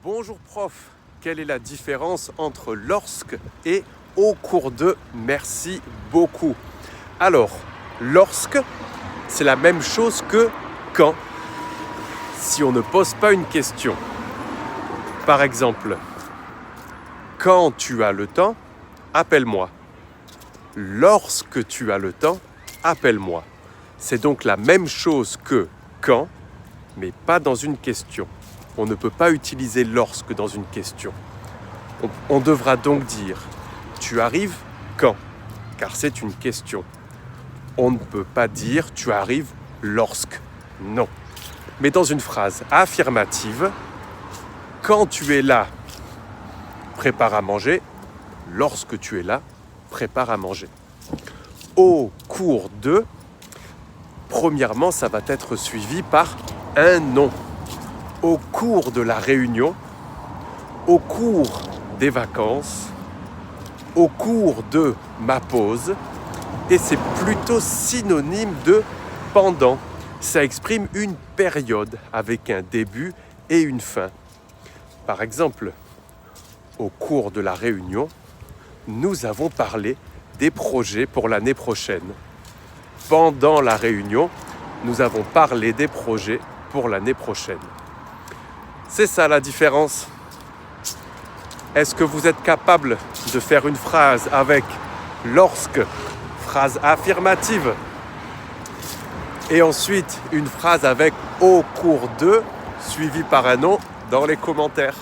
Bonjour prof, quelle est la différence entre lorsque et au cours de? Merci beaucoup. Alors, lorsque, c'est la même chose que quand, si on ne pose pas une question. Par exemple, quand tu as le temps, appelle-moi. Lorsque tu as le temps, appelle-moi. C'est donc la même chose que quand, mais pas dans une question. On ne peut pas utiliser lorsque dans une question. On devra donc dire « tu arrives quand ?» car c'est une question. On ne peut pas dire « tu arrives lorsque ». Non. Mais dans une phrase affirmative, quand tu es là, prépare à manger. Lorsque tu es là, prépare à manger. Au cours de, premièrement, ça va être suivi par un nom. Au cours de la réunion, au cours des vacances, au cours de ma pause, et c'est plutôt synonyme de pendant. Ça exprime une période avec un début et une fin. Par exemple, au cours de la réunion, nous avons parlé des projets pour l'année prochaine. Pendant la réunion, nous avons parlé des projets pour l'année prochaine. C'est ça la différence. Est-ce que vous êtes capable de faire une phrase avec lorsque, phrase affirmative, et ensuite une phrase avec au cours de, suivie par un nom dans les commentaires?